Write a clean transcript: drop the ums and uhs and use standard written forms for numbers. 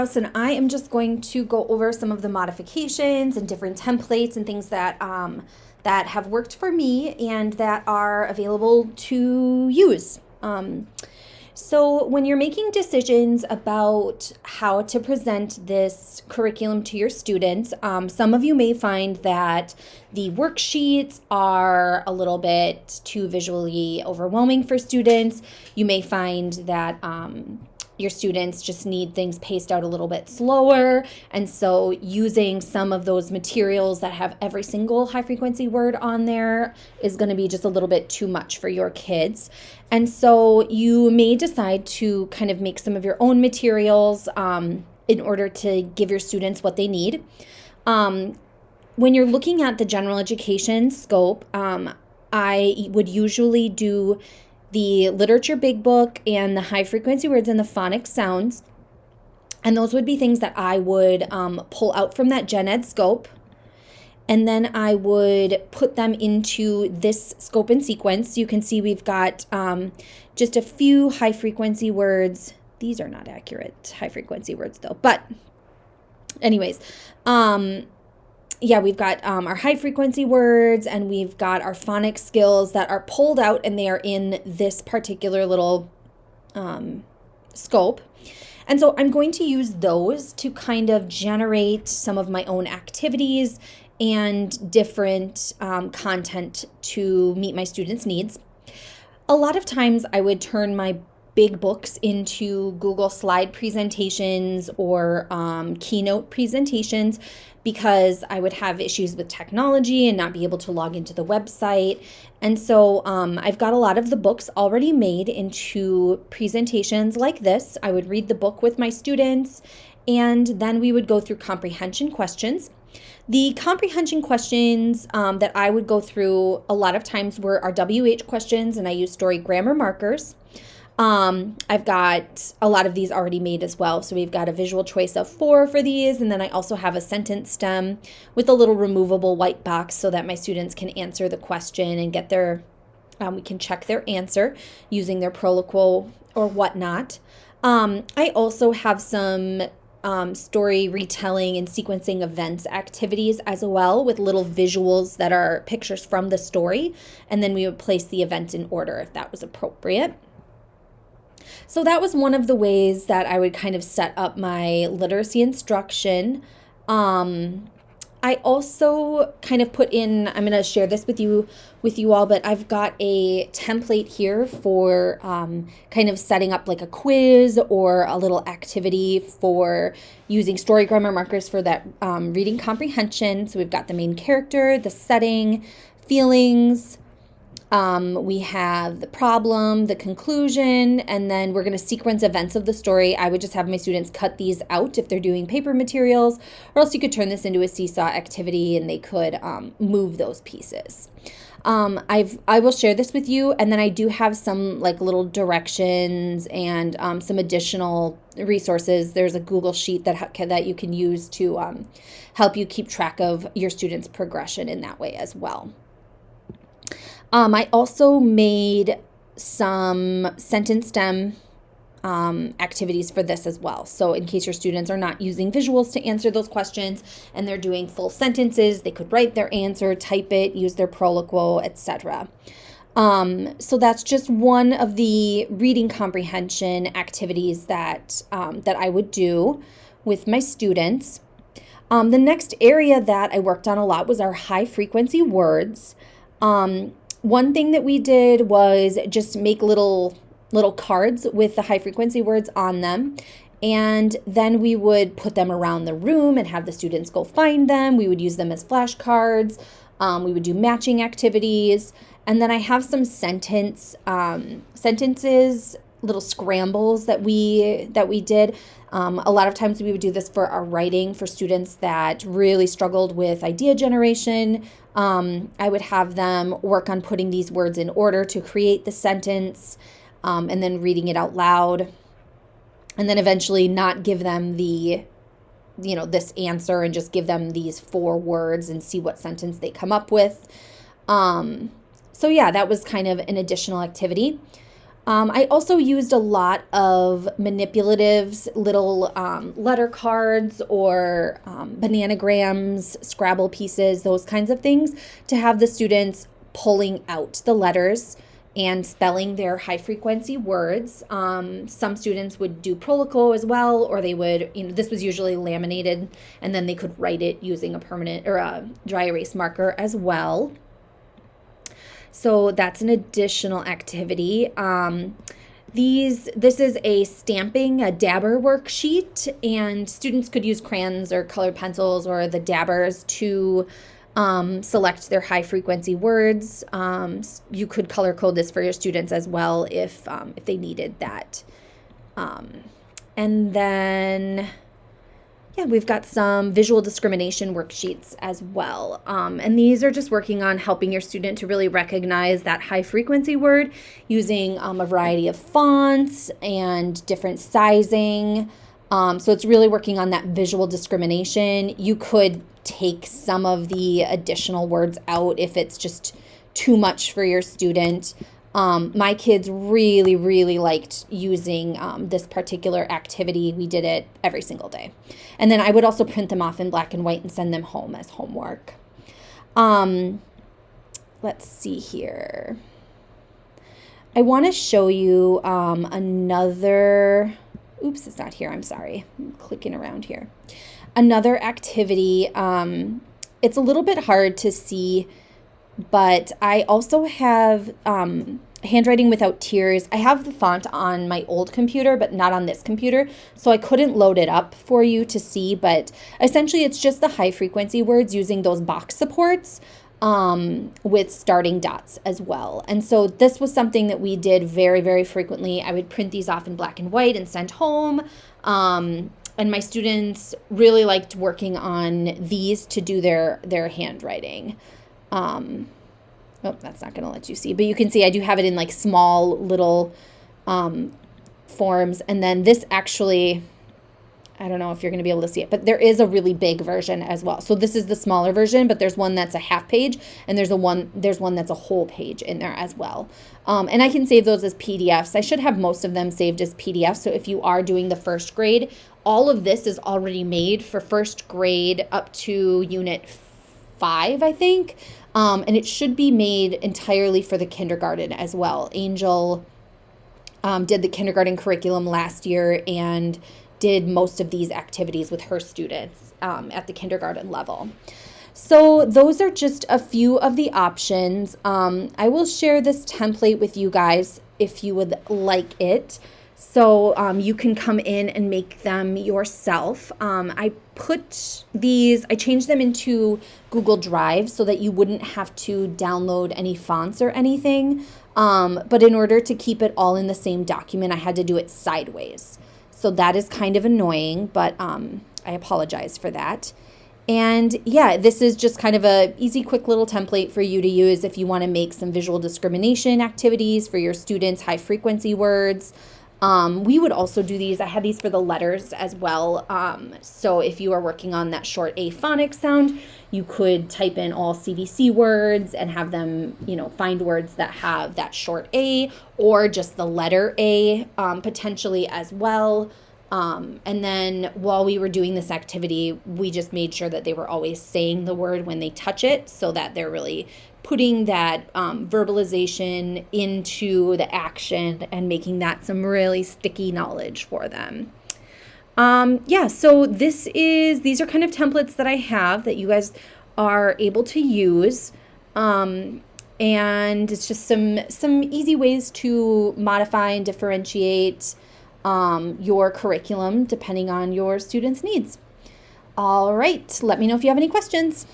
And I am just going to go over some of the modifications and different templates and things that that have worked for me and that are available to use. So when you're making decisions about how to present this curriculum to your students, some of you may find that the worksheets are a little bit too visually overwhelming for students. You may find that your students just need things paced out a little bit slower. And so using some of those materials that have every single high frequency word on there is going to be just a little bit too much for your kids. And so you may decide to kind of make some of your own materials in order to give your students what they need. When you're looking at the general education scope, I would usually do the literature big book and the high frequency words and the phonics sounds. And those would be things that I would pull out from that gen ed scope. And then I would put them into this scope and sequence. You can see we've got just a few high frequency words. These are not accurate high frequency words though. But anyways, we've got our high frequency words and we've got our phonics skills that are pulled out and they are in this particular little scope. And so I'm going to use those to kind of generate some of my own activities and different content to meet my students' needs. A lot of times I would turn my big books into Google slide presentations or Keynote presentations because I would have issues with technology and not be able to log into the website. And so I've got a lot of the books already made into presentations like this. I would read the book with my students and then we would go through comprehension questions. The comprehension questions that I would go through a lot of times were our WH questions, and I use story grammar markers. I've got a lot of these already made as well. So we've got a visual choice of 4 for these. And then I also have a sentence stem with a little removable white box so that my students can answer the question and get their, we can check their answer using their Proloquo or whatnot. I also have some story retelling and sequencing events activities as well with little visuals that are pictures from the story. And then we would place the event in order if that was appropriate. So that was one of the ways that I would kind of set up my literacy instruction. I also kind of put in, I'm going to share this with you all, but I've got a template here for kind of setting up like a quiz or a little activity for using story grammar markers for that reading comprehension. So we've got the main character, the setting, feelings. We have the problem, the conclusion, and then we're going to sequence events of the story. I would just have my students cut these out if they're doing paper materials, or else you could turn this into a seesaw activity and they could move those pieces. I will share this with you, and then I do have some like little directions and some additional resources. There's a Google Sheet that you can use to help you keep track of your students' progression in that way as well. I also made some sentence stem activities for this as well. So in case your students are not using visuals to answer those questions and they're doing full sentences, they could write their answer, type it, use their Proloquo, etc. So that's just one of the reading comprehension activities that I would do with my students. The next area that I worked on a lot was our high frequency words. One thing that we did was just make little cards with the high frequency words on them. And then we would put them around the room and have the students go find them. We would use them as flashcards. We would do matching activities. And then I have some sentences, little scrambles that we did. A lot of times we would do this for our writing for students that really struggled with idea generation. I would have them work on putting these words in order to create the sentence and then reading it out loud. And then eventually not give them this answer and just give them these 4 words and see what sentence they come up with. So yeah, that was kind of an additional activity. I also used a lot of manipulatives, little letter cards or bananagrams, Scrabble pieces, those kinds of things to have the students pulling out the letters and spelling their high frequency words. Some students would do Prolico as well, or they would, this was usually laminated and then they could write it using a permanent or a dry erase marker as well. So that's an additional activity. This is a stamping, a dabber worksheet, and students could use crayons or colored pencils or the dabbers to select their high frequency words. You could color code this for your students as well if they needed that. And then, yeah, we've got some visual discrimination worksheets as well. And these are just working on helping your student to really recognize that high frequency word using a variety of fonts and different sizing. So it's really working on that visual discrimination. You could take some of the additional words out if it's just too much for your student. My kids really, really liked using this particular activity. We did it every single day. And then I would also print them off in black and white and send them home as homework. Let's see here. I want to show you another, oops, it's not here, I'm sorry. I'm clicking around here. Another activity, it's a little bit hard to see, but I also have Handwriting Without Tears. I have the font on my old computer, but not on this computer, so I couldn't load it up for you to see, but essentially it's just the high frequency words using those box supports with starting dots as well. And so this was something that we did very, very frequently. I would print these off in black and white and send home. And my students really liked working on these to do their handwriting. Oh, that's not going to let you see. But you can see I do have it in like small little forms. And then this actually, I don't know if you're going to be able to see it, but there is a really big version as well. So this is the smaller version, but there's one that's a half page, and there's one that's a whole page in there as well. And I can save those as PDFs. I should have most of them saved as PDFs. So if you are doing the first grade, all of this is already made for first grade up to unit 5, I think. And it should be made entirely for the kindergarten as well. Angel did the kindergarten curriculum last year and did most of these activities with her students at the kindergarten level. So those are just a few of the options. I will share this template with you guys if you would like it. So you can come in and make them yourself. I changed them into Google Drive so that you wouldn't have to download any fonts or anything. But in order to keep it all in the same document, I had to do it sideways. So that is kind of annoying, but I apologize for that. And yeah, this is just kind of a easy, quick little template for you to use if you want to make some visual discrimination activities for your students' high frequency words. We would also do these. I had these for the letters as well. So if you are working on that short A phonics sound, you could type in all CVC words and have them, find words that have that short A or just the letter A potentially as well. And then while we were doing this activity, we just made sure that they were always saying the word when they touch it so that they're really putting that verbalization into the action and making that some really sticky knowledge for them. So these are kind of templates that I have that you guys are able to use. And it's just some easy ways to modify and differentiate your curriculum depending on your students' needs. All right, let me know if you have any questions.